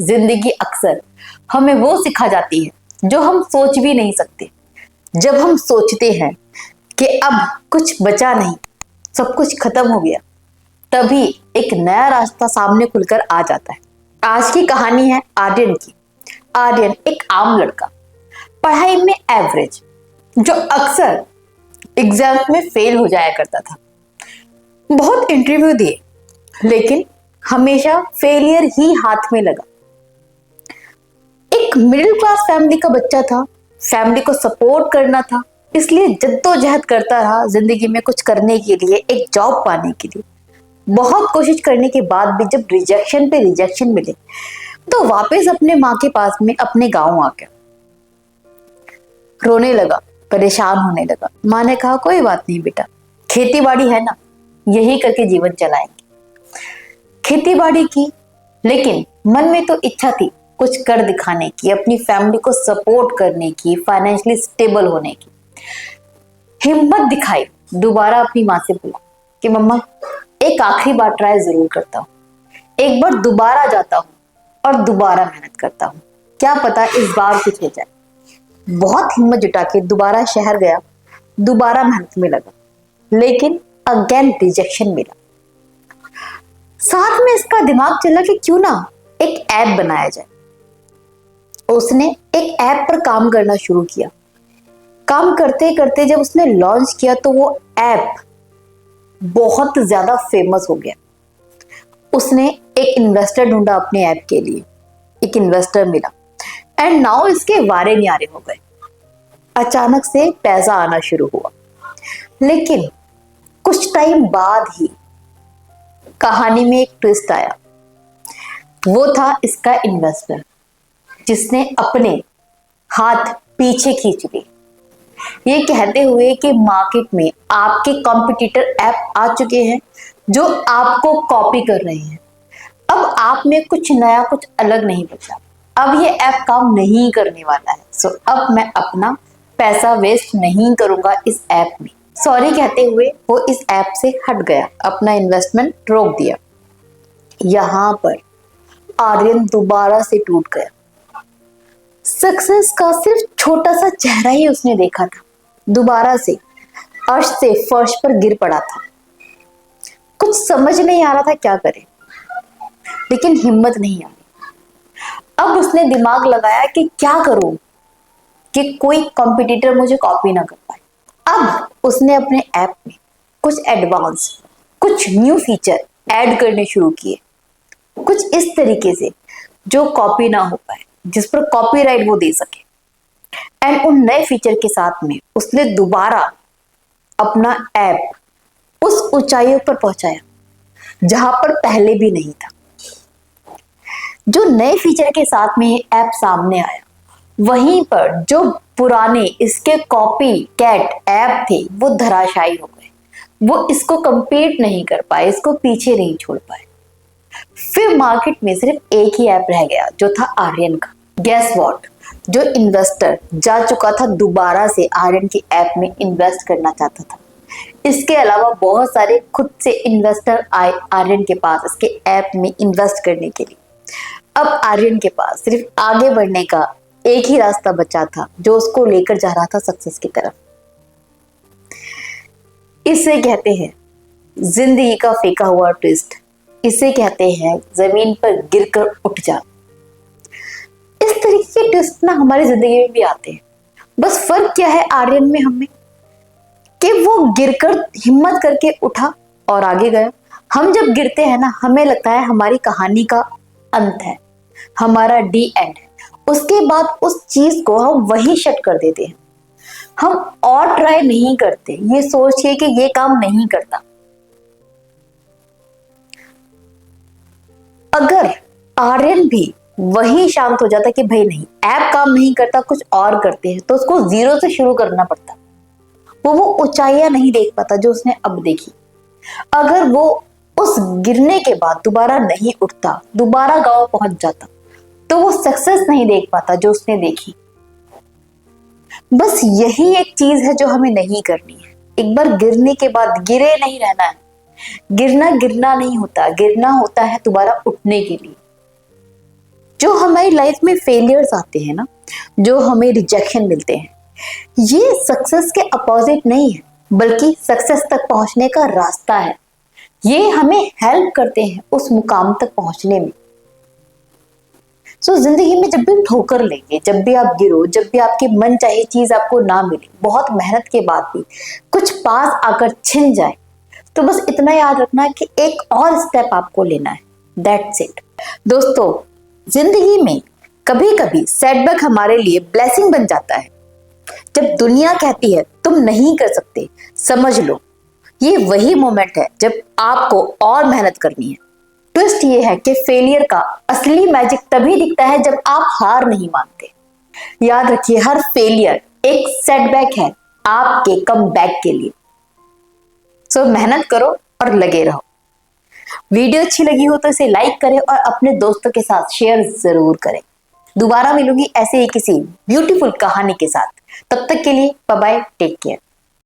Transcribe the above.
जिंदगी अक्सर हमें वो सिखा जाती है जो हम सोच भी नहीं सकते। जब हम सोचते हैं कि अब कुछ बचा नहीं, सब कुछ खत्म हो गया, तभी एक नया रास्ता सामने खुलकर आ जाता है। आज की कहानी है आर्यन की। आर्यन एक आम लड़का, पढ़ाई में एवरेज, जो अक्सर एग्जाम में फेल हो जाया करता था। बहुत इंटरव्यू दिए, लेकिन हमेशा फेलियर ही हाथ में लगा। एक मिडिल क्लास फैमिली का बच्चा था, फैमिली को सपोर्ट करना था, इसलिए जद्दोजहद करता रहा जिंदगी में कुछ करने के लिए, एक जॉब पाने के लिए। बहुत कोशिश करने के बाद भी जब रिजेक्शन पे रिजेक्शन मिले, तो वापस अपने माँ के पास में अपने गांव आ गया। रोने लगा, परेशान होने लगा। माँ ने कहा कोई बात नहीं बेटा, खेती बाड़ी है ना, यही करके जीवन चलाएंगे। खेती बाड़ी की, लेकिन मन में तो इच्छा थी कुछ कर दिखाने की, अपनी फैमिली को सपोर्ट करने की, फाइनेंशियली स्टेबल होने की। हिम्मत दिखाई, दोबारा अपनी माँ से बोला कि मम्मा एक आखिरी बार ट्राई जरूर करता हूँ, एक बार दोबारा जाता हूँ और दोबारा मेहनत करता हूँ, क्या पता इस बार कुछ हो जाए। बहुत हिम्मत जुटा के दोबारा शहर गया, दोबारा मेहनत में लगा, लेकिन अगेन रिजेक्शन मिला। साथ में इसका दिमाग चला कि क्यों ना एक ऐप बनाया जाए। उसने एक ऐप पर काम करना शुरू किया। काम करते करते जब उसने लॉन्च किया तो वो ऐप बहुत ज्यादा फेमस हो गया। उसने एक इन्वेस्टर ढूंढा अपने ऐप के लिए, एक इन्वेस्टर मिला एंड नाउ इसके वारे न्यारे हो गए। अचानक से पैसा आना शुरू हुआ, लेकिन कुछ टाइम बाद ही कहानी में एक ट्विस्ट आया। वो था इसका इन्वेस्टर, जिसने अपने हाथ पीछे खींच लिए, ये कहते हुए कि मार्केट में आपके कॉम्पिटिटर ऐप आ चुके हैं जो आपको कॉपी कर रहे हैं। अब आप में कुछ नया, कुछ अलग नहीं बचा। अब ये ऐप काम नहीं करने वाला है, सो अब मैं अपना पैसा वेस्ट नहीं करूंगा इस ऐप में। सॉरी कहते हुए वो इस ऐप से हट गया, अपना इन्वेस्टमेंट रोक दिया। यहां पर आर्यन दोबारा से टूट गया। सक्सेस का सिर्फ छोटा सा चेहरा ही उसने देखा था। दोबारा से अर्श से फर्श पर गिर पड़ा था। कुछ समझ नहीं आ रहा था क्या करे, लेकिन हिम्मत नहीं आ रही। अब उसने दिमाग लगाया कि क्या करूं कि कोई कॉम्पिटिटर मुझे कॉपी ना कर पाए। अब उसने अपने ऐप में कुछ एडवांस, कुछ न्यू फीचर ऐड करने शुरू किए, कुछ इस तरीके से जो कॉपी ना हो पाए, जिस पर कॉपीराइट वो दे सके। एंड उन नए फीचर के साथ में उसने दोबारा अपना ऐप उस ऊंचाइयों पर पहुंचाया जहां पर पहले भी नहीं था। जो नए फीचर के साथ में ये ऐप सामने आया, वहीं पर जो पुराने इसके कॉपी कैट ऐप थे वो धराशायी हो गए। वो इसको कंपीट नहीं कर पाए, इसको पीछे नहीं छोड़ पाए। फिर मार्केट में सिर्फ एक ही ऐप रह गया, जो था आर्यन का। गेस व्हाट, जो इन्वेस्टर जा चुका था दोबारा से आर्यन की ऐप में इन्वेस्ट करना चाहता था। इसके अलावा बहुत सारे खुद से इन्वेस्टर आए आर्यन के पास इसके ऐप में इन्वेस्ट करने के लिए। अब आर्यन के पास सिर्फ आगे बढ़ने का एक ही रास्ता बचा था, जो उसको लेकर जा रहा था सक्सेस की तरफ। इसे कहते हैं जिंदगी का फेंका हुआ ट्विस्ट। इसे कहते हैं जमीन पर गिरकर उठ जा। इस तरीके के ट्विस्ट ना हमारी जिंदगी में भी आते हैं। बस फर्क क्या है आर्यन में हमें, कि वो गिरकर हिम्मत करके उठा और आगे गया। हम जब गिरते हैं ना, हमें लगता है हमारी कहानी का अंत है, हमारा डी एंड है। उसके बाद उस चीज को हम वहीं शट कर देते हैं। हम और ट्राई नहीं करते, ये सोच के कि ये काम नहीं करता। अगर आर्यन भी वही शांत हो जाता कि भाई नहीं, ऐप काम नहीं करता, कुछ और करते हैं, तो उसको जीरो से शुरू करना पड़ता। वो ऊंचाइयां नहीं देख पाता जो उसने अब देखी। अगर वो उस गिरने के बाद दोबारा नहीं उठता, दोबारा गांव पहुंच जाता, तो वो सक्सेस नहीं देख पाता जो उसने देखी। बस यही एक चीज है जो हमें नहीं करनी है। एक बार गिरने के बाद गिरे नहीं रहना है। गिरना गिरना नहीं होता, गिरना होता है दोबारा उठने के लिए। जो हमारी लाइफ में फेलियर्स आते हैं ना, जो हमें रिजेक्शन मिलते हैं, ये सक्सेस के अपोजिट नहीं है, बल्कि सक्सेस तक पहुंचने का रास्ता है। ये हमें हेल्प करते हैं उस मुकाम तक पहुंचने में। जिंदगी में जब भी ठोकर लेंगे, जब भी आप गिरो, जब भी आपकी मन चाहे चीज आपको ना मिले, बहुत मेहनत के बाद भी कुछ पास आकर छिन जाए, तो बस इतना याद रखना कि एक और स्टेप आपको लेना है। That's it. दोस्तों, जिंदगी में कभी कभी सेटबैक हमारे लिए ब्लेसिंग बन जाता है। जब दुनिया कहती है तुम नहीं कर सकते, समझ लो ये वही मोमेंट है जब आपको और मेहनत करनी है। ट्विस्ट ये है कि फेलियर का असली मैजिक तभी दिखता है जब आप हार नहीं मानते। याद रखिए, हर फेलियर एक सेटबैक है आपके कम बैक के लिए। मेहनत करो और लगे रहो। वीडियो अच्छी लगी हो तो इसे लाइक करें और अपने दोस्तों के साथ शेयर जरूर करें। दोबारा मिलूंगी ऐसे ही किसी ब्यूटीफुल कहानी के साथ। तब तक के लिए बाय बाय, टेक केयर।